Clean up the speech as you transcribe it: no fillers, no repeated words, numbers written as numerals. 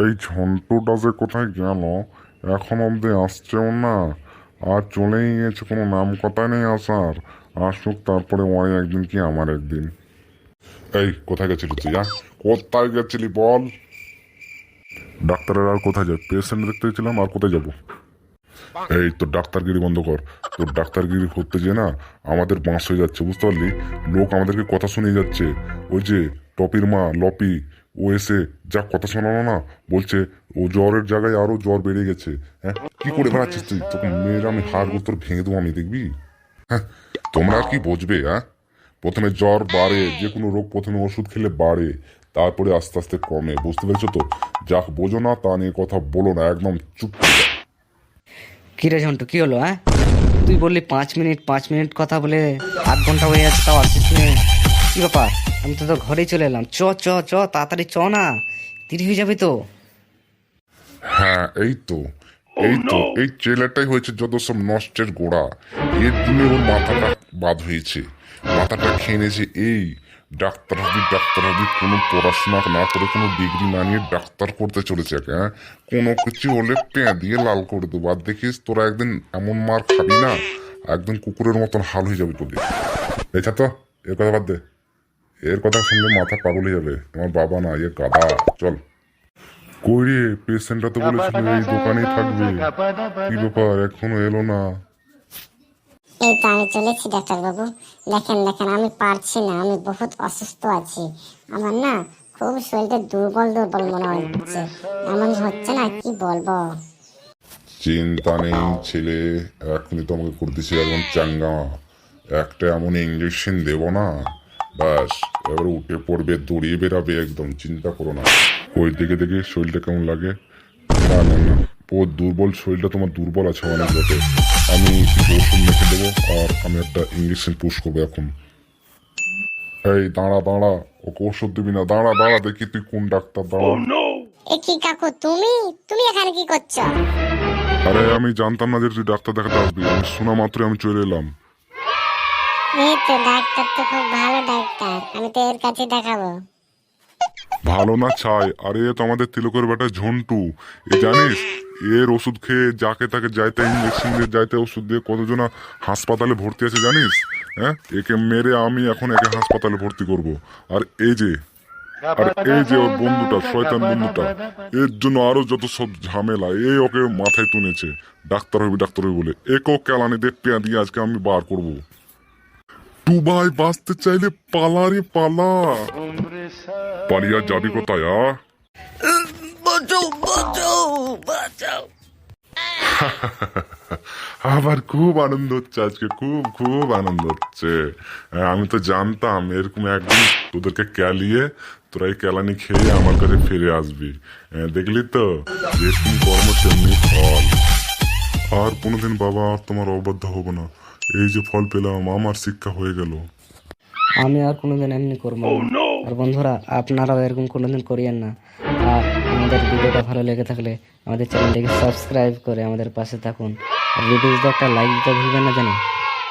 এই ঝন্টুটা যে কোথায় গেল, এখন অব্দি আসছেও না, আর চলেই গেছে, কোনো নাম কথা নেই আসার। আসুক, তারপরে ওর একদিন কি আমার একদিন। এই কোথায় গেছিলি তুই? কোথায় গেছিলি বল? ডাক্তারের আর কোথায় যাবে? পেশেন্ট দেখতে গেছিলাম, আর কোথায় যাব? এই তো ডাক্তারগিরি বন্ধ কর। তোর ডাক্তারগিরি করতে যে না আমাদের বাঁশ হয়ে যাচ্ছে, বুঝতে পারলি? লোক আমাদেরকে কথা শুনিয়ে যাচ্ছে। ওই যে টপির মা লপি, ও এসে যা কথা শোনালো না, বলছে ও জ্বরের জায়গায় আরো জ্বর বেড়ে গেছে। হ্যাঁ, কি করে বেড়াচ্ছিস তুই? তোকে মেয়েরা আমি হাড় তোর ভেঙে দেবো আমি, দেখবি? হ্যাঁ, তোমরা আর কি বুঝবে? প্রথমে জ্বর বাড়ে, যে কোনো রোগ প্রথমে ওষুধ খেলে বাড়ে, তারপরে আস্তে আস্তে কমে, বুঝতে পেরেছো তো? যাক বোঝো না তা নিয়ে কথা বলো না, একদম চুপ করে যাও। কি রে ঝন্টু, কি হলো? তুই বললি 5 মিনিট কথা বলে আধ ঘন্টা হয়ে যাচ্ছে, তাও আসিস নে। কি ব্যাপার? আমি তো তোর ঘরেই চলে এলাম। চ চ চ, তাড়াতাড়ি চ না, দেরি হয়ে যাবে তো। হ্যাঁ, এই ছেলেটাই হয়েছে যত সব নষ্টের গোড়া। এর জন্য ওর মাথাটা বাদ হয়েছে, মাথাটা খেয়ে নিয়েছে। এই ডাক্তার হবি কোনো পড়াশোনা না করে, কোনো ডিগ্রি না নিয়ে ডাক্তার করতে চলেছে একে। কোনো কিছু হলে পেঁ দিয়ে লাল করে দেবো। আর দেখিস তোরা একদিন এমন মার খাবি না, একদম কুকুরের মতন হাল হয়ে যাবে তোদের। এছা তো, এর কথা বাদ দে। এর কথা শুনলে মাথা পাগল হয়ে যাবে। তোমার বাবা না, এ গাধা। চল। কই রে, পেশেন্টটা তো বলেছিল এই দোকানেই থাকবে। কি ব্যাপার, এখনো এলো না? এই তো আমি চলেছি ডাক্তারবাবু। দেখেন দেখেন, আমি পারছি না, আমি বহুত অসুস্থ আছি। আমার না খুব শরীরটা দুর্বল দুর্বল মনে হচ্ছে, এমন হচ্ছে না কি বলবো। চিন্তা নেই ছেলে, এখনই তোমাকে করতেছি একদম চাঙ্গা। একটা এমন ইঞ্জেকশন দেবো না, ব্যাস এবার উঠে পড়বে, দৌড়িয়ে বেরাবে একদম। চিন্তা করো না। ওই দিকে দেখে শরীরটা কেমন লাগে? না না না, ও দুর্বল, শরীরটা তোমার দুর্বল আছে অনেক বটে। আমি কিছু ওষুধ মেখে দেবো, আর আমি একটা ইঞ্জেকশন পুশ করবো এখন। এই দাঁড়া দাঁড়া, ওকে ওষুধ দিবি না, দাঁড়া দাঁড়া, দেখি তুই কোন ডাক্তার, দাঁড়া। এ কি কাকু, তুমি তুমি এখানে কি করছো? আরে আমি জানতাম না যে তুই ডাক্তার দেখাতে আসবি, আমি শোনা মাত্রই আমি চলে এলাম। এই তো ডাক্তার তো খুব ভালো ডাক্তার, আমি তো এর কাছে দেখাবো। ভালো না ছাই, আরে এ তো আমাদের তিলকের বেটা ঝন্টু। এ জানিস, এর ওষুধ খেয়ে যাকে তাকে যাইতে ইঞ্জেকশন দিয়ে, যাইতে ওষুধ দিয়ে কতজনা হাসপাতালে ভর্তি আছে জানিস? হ্যাঁ, একে মেরে আমি এখন একে হাসপাতালে ভর্তি করব। আর এই যে ওর বন্ধুটা, শয়তান বন্ধুটা, এর জন্য আরো যত সব ঝামেলা, এই ওকে মাথায় তুলেছে ডাক্তার হবি বলে। একেও কেলানি দিয়ে পেঁয়া দিয়ে আজকে আমি বার করব। টু ভাই, বাঁচতে চাইলে পালা রে পালা। পালিয়ে আর যাবি কোথায়? বাঁচাও বাঁচাও বাঁচাও। আমার খুব আনন্দ হচ্ছে আজকে, খুব খুব আনন্দ হচ্ছে। আমি তো জানতাম এরকম একদিন তোদেরকে ক্যালিয়ে, তোরা এই ক্যালানি খেয়ে আমার কাছে ফিরে আসবি। দেখলি তো, যেরকম কর্ম তেমনি ফল। আর কোনোদিন বাবা আর তোমার অবাধ্য হবো না। এই যে ফল পেলাম, আমার শিক্ষা হয়ে গেল। আমি আর কোনোদিন এমনি করবো না। আর বন্ধুরা, আপনারাও এরকম কোনোদিন করিয়েন না। আর আমাদের ভিডিওটা ভালো লেগে থাকলে আমাদের চ্যানেলটিকে সাবস্ক্রাইব করে আমাদের পাশে থাকুন। আর ভিডিওতে একটা লাইক দিতে ভুলবেন না জানি।